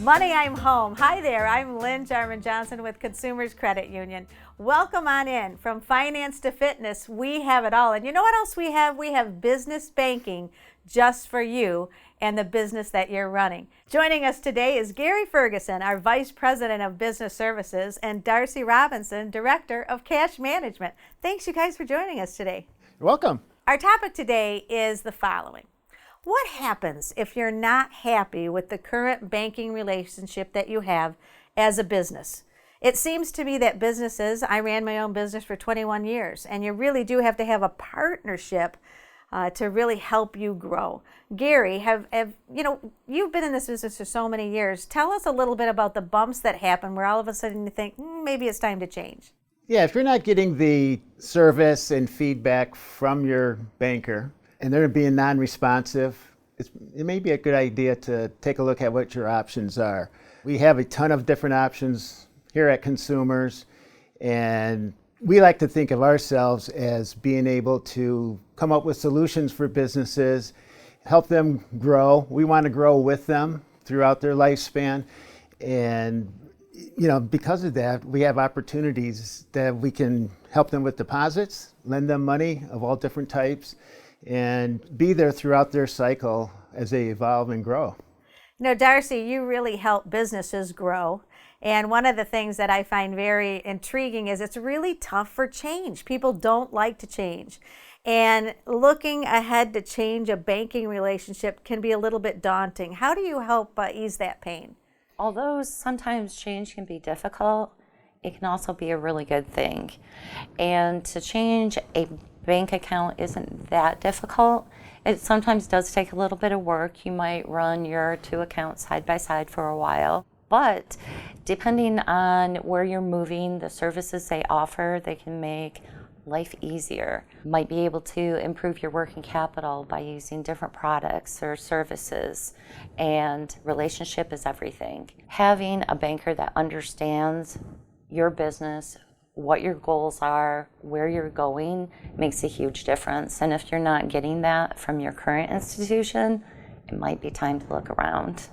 Money, I'm home. Hi there, I'm Lynn Jarman Johnson with Consumers Credit Union. Welcome on in. From finance to fitness, we have it all. And you know what else we have? We have business banking just for you and the business that you're running. Joining us today is Gary Ferguson, our Vice President of Business Services, and Darcy Robinson, Director of Cash Management. Thanks, you guys, for joining us today. You're welcome. Our topic today is the following. What happens if you're not happy with the current banking relationship that you have as a business? It seems to me that businesses, I ran my own business for 21 years, and you really do have to have a partnership to really help you grow. Gary, you've been in this business for so many years. Tell us a little bit about the bumps that happen where all of a sudden you think, maybe it's time to change. Yeah, if you're not getting the service and feedback from your banker, and they're being non-responsive, it may be a good idea to take a look at what your options are. We have a ton of different options here at Consumers, and we like to think of ourselves as being able to come up with solutions for businesses, help them grow. We want to grow with them throughout their lifespan, and because of that, we have opportunities that we can help them with deposits, lend them money of all different types, and be there throughout their cycle as they evolve and grow. Darcy, you really help businesses grow. And one of the things that I find very intriguing is it's really tough for change. People don't like to change. And looking ahead to change a banking relationship can be a little bit daunting. How do you help ease that pain? Although sometimes change can be difficult, it can also be a really good thing. And to change a bank account isn't that difficult. It sometimes does take a little bit of work. You might run your two accounts side by side for a while. But depending on where you're moving, the services they offer, they can make life easier. Might be able to improve your working capital by using different products or services, and relationship is everything. Having a banker that understands your business, what your goals are, where you're going, makes a huge difference. And if you're not getting that from your current institution, it might be time to look around.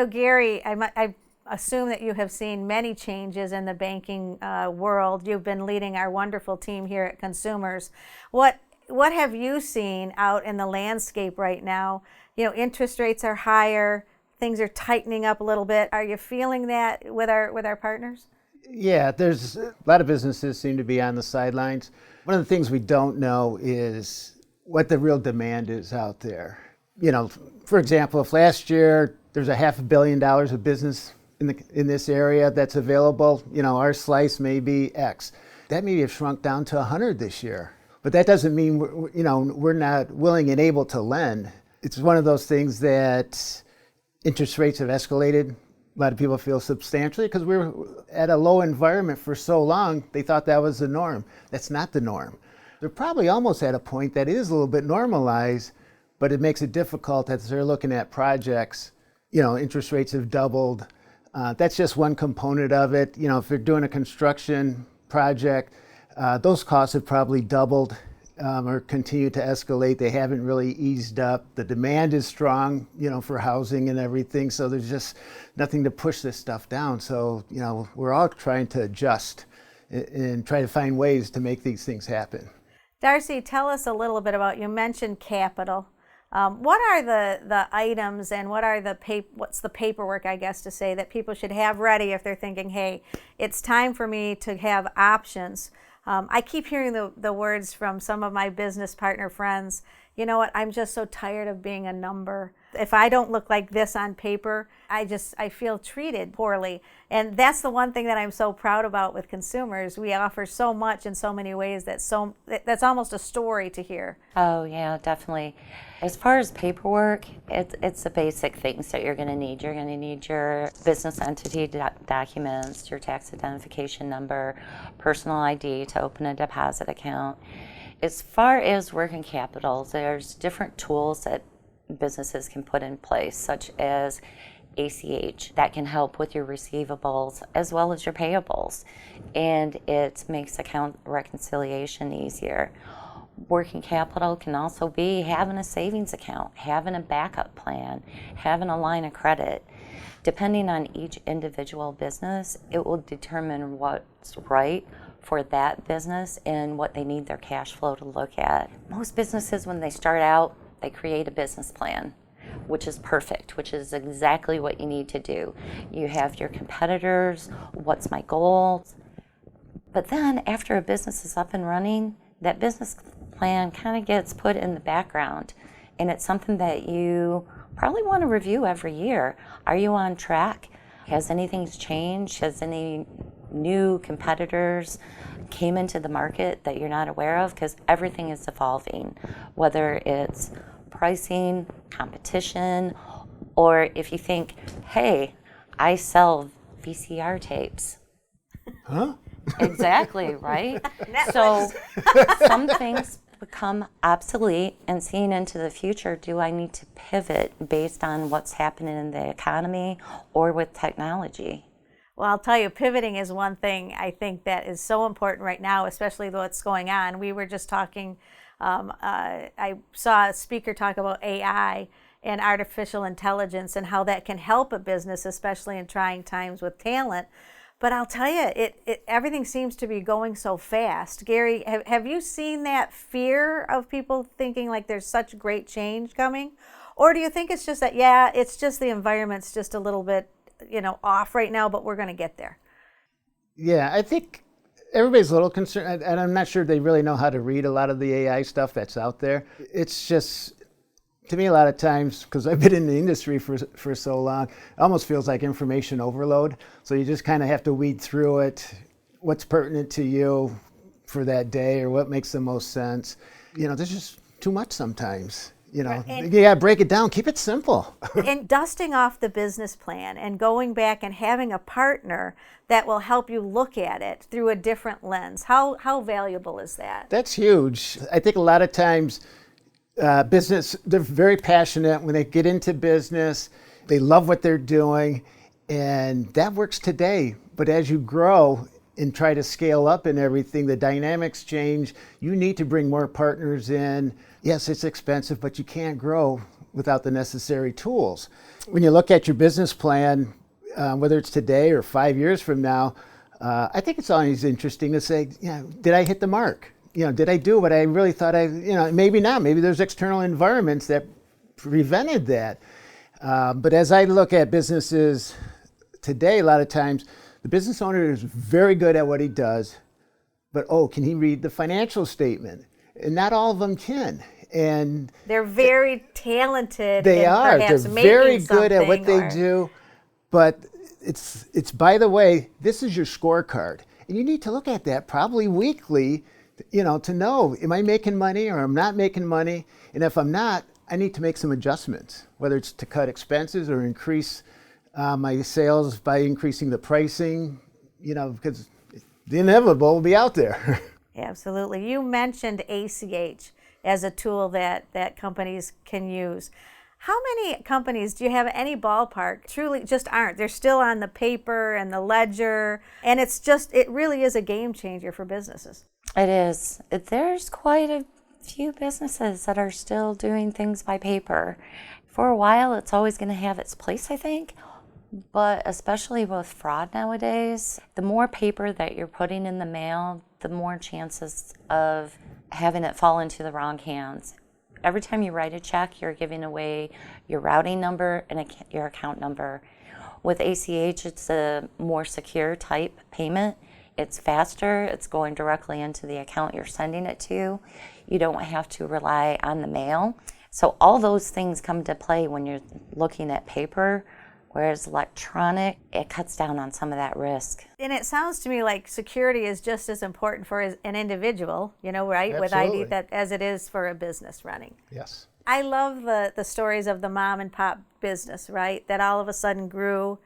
Gary, I assume that you have seen many changes in the banking world. You've been leading our wonderful team here at Consumers. What have you seen out in the landscape right now? Interest rates are higher, things are tightening up a little bit. Are you feeling that with our partners? Yeah, there's a lot of businesses seem to be on the sidelines. One of the things we don't know is what the real demand is out there. For example, if last year there's $500 million of business in this area that's available, our slice may be X. That may have shrunk down to 100 this year. But that doesn't mean we're not willing and able to lend. It's one of those things that interest rates have escalated. A lot of people feel substantially because we were at a low environment for so long, they thought that was the norm. That's not the norm. They're probably almost at a point that is a little bit normalized, but it makes it difficult as they're looking at projects. Interest rates have doubled. That's just one component of it. If they're doing a construction project, those costs have probably doubled or continue to escalate. They haven't really eased up. The demand is strong, for housing and everything. So there's just nothing to push this stuff down. So, we're all trying to adjust and try to find ways to make these things happen. Darcy, tell us a little bit about, you mentioned capital. What are the items and what's the paperwork, I guess, to say that people should have ready if they're thinking, hey, it's time for me to have options? I keep hearing the words from some of my business partner friends, you know what, I'm just so tired of being a number. If I don't look like this on paper, I feel treated poorly. And that's the one thing that I'm so proud about with Consumers. We offer so much in so many ways that's almost a story to hear. Oh yeah, definitely. As far as paperwork, it's the basic things that you're going to need. You're going to need your business entity documents, your tax identification number, personal ID to open a deposit account. As far as working capital, there's different tools that businesses can put in place, such as ACH, that can help with your receivables as well as your payables, and it makes account reconciliation easier. Working capital can also be having a savings account, having a backup plan, having a line of credit. Depending on each individual business, it will determine what's right for that business and what they need their cash flow to look at. Most businesses, when they start out, they create a business plan, which is perfect, which is exactly what you need to do. You have your competitors, what's my goals? But then after a business is up and running, that business plan kind of gets put in the background, and it's something that you probably want to review every year. Are you on track? Has anything changed? Has any new competitors came into the market that you're not aware of? Because everything is evolving, whether it's pricing, competition, or if you think, hey, I sell VCR tapes. Huh? Exactly, right? So some things become obsolete, and seeing into the future, do I need to pivot based on what's happening in the economy or with technology? Well, I'll tell you, pivoting is one thing I think that is so important right now, especially what's going on. We were just talking, I saw a speaker talk about AI and artificial intelligence and how that can help a business, especially in trying times with talent. But I'll tell you, everything seems to be going so fast. Gary, have you seen that fear of people thinking like there's such great change coming? Or do you think it's just that, yeah, it's just the environment's just a little bit, off right now, but we're going to get there? Yeah, I think everybody's a little concerned, and I'm not sure they really know how to read a lot of the AI stuff that's out there. It's just, to me, a lot of times, because I've been in the industry for so long, it almost feels like information overload. So you just kind of have to weed through it, what's pertinent to you for that day or what makes the most sense. There's just too much sometimes. You gotta break it down, keep it simple. And dusting off the business plan and going back and having a partner that will help you look at it through a different lens. How valuable is that? That's huge. I think a lot of times business, they're very passionate when they get into business. They love what they're doing, and that works today. But as you grow and try to scale up and everything, the dynamics change. You need to bring more partners in. Yes, it's expensive, but you can't grow without the necessary tools. When you look at your business plan, whether it's today or 5 years from now, I think it's always interesting to say, did I hit the mark? Did I do what I really thought maybe not. Maybe there's external environments that prevented that. But as I look at businesses today, a lot of times, the business owner is very good at what he does, but can he read the financial statement? And not all of them can. And they're very talented. They are. They're very good at what they do. do. But it's by the way, this is your scorecard. And you need to look at that probably weekly, to know, am I making money or I'm not making money? And if I'm not, I need to make some adjustments, whether it's to cut expenses or increase my sales by increasing the pricing, because the inevitable will be out there. Absolutely. You mentioned ACH as a tool that companies can use. How many companies, do you have any ballpark, truly just aren't? They're still on the paper and the ledger, and it really is a game changer for businesses. It is. There's quite a few businesses that are still doing things by paper. For a while, it's always going to have its place, I think. But especially with fraud nowadays, the more paper that you're putting in the mail, the more chances of having it fall into the wrong hands. Every time you write a check, you're giving away your routing number and your account number. With ACH, it's a more secure type payment. It's faster. It's going directly into the account you're sending it to. You don't have to rely on the mail. So all those things come into play when you're looking at paper. Whereas electronic, it cuts down on some of that risk. And it sounds to me like security is just as important for an individual, right, with Absolutely. ID as it is for a business running. Yes. I love the stories of the mom and pop business, right, that all of a sudden grew.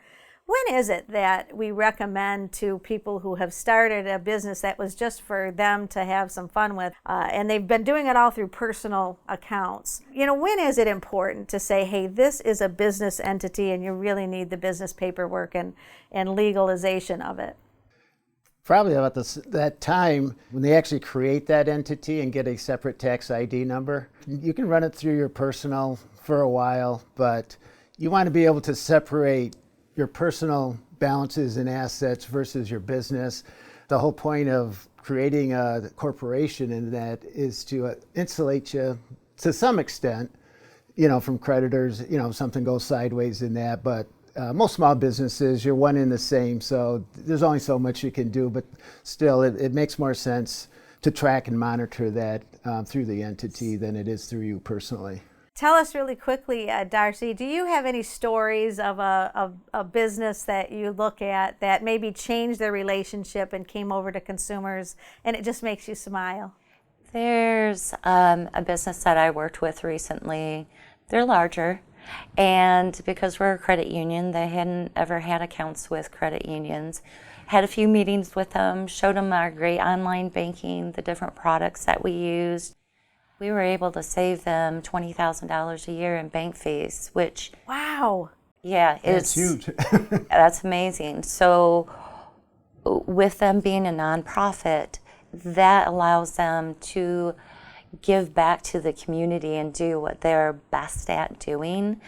When is it that we recommend to people who have started a business that was just for them to have some fun with, and they've been doing it all through personal accounts? When is it important to say, hey, this is a business entity and you really need the business paperwork and legalization of it? Probably about that time when they actually create that entity and get a separate tax ID number. You can run it through your personal for a while, but you want to be able to separate your personal balances and assets versus your business. The whole point of creating a corporation in that is to insulate you to some extent, from creditors, if something goes sideways in that. But most small businesses, you're one and the same, so there's only so much you can do, but still it makes more sense to track and monitor that through the entity than it is through you personally. Tell us really quickly, Darcy, do you have any stories of a business that you look at that maybe changed their relationship and came over to consumers and it just makes you smile? There's a business that I worked with recently. They're larger, and because we're a credit union, they hadn't ever had accounts with credit unions. Had a few meetings with them, showed them our great online banking, the different products that we used. We were able to save them $20,000 a year in bank fees, which, wow, yeah, That's huge. that's amazing. So with them being a nonprofit, that allows them to give back to the community and do what they're best at doing.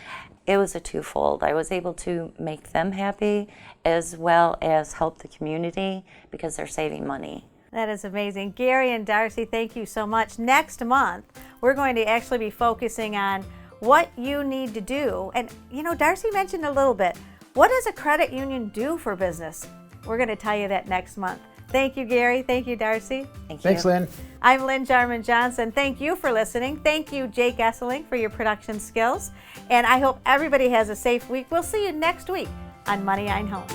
It was a twofold. I was able to make them happy as well as help the community because they're saving money. that is amazing. Gary and Darcy, thank you so much. Next month, we're going to actually be focusing on what you need to do. And, Darcy mentioned a little bit, what does a credit union do for business? We're going to tell you that next month. Thank you, Gary. Thank you, Darcy. Thank you. Thanks, Lynn. I'm Lynn Jarman Johnson. Thank you for listening. Thank you, Jake Esseling, for your production skills. And I hope everybody has a safe week. We'll see you next week on Money Ein Home.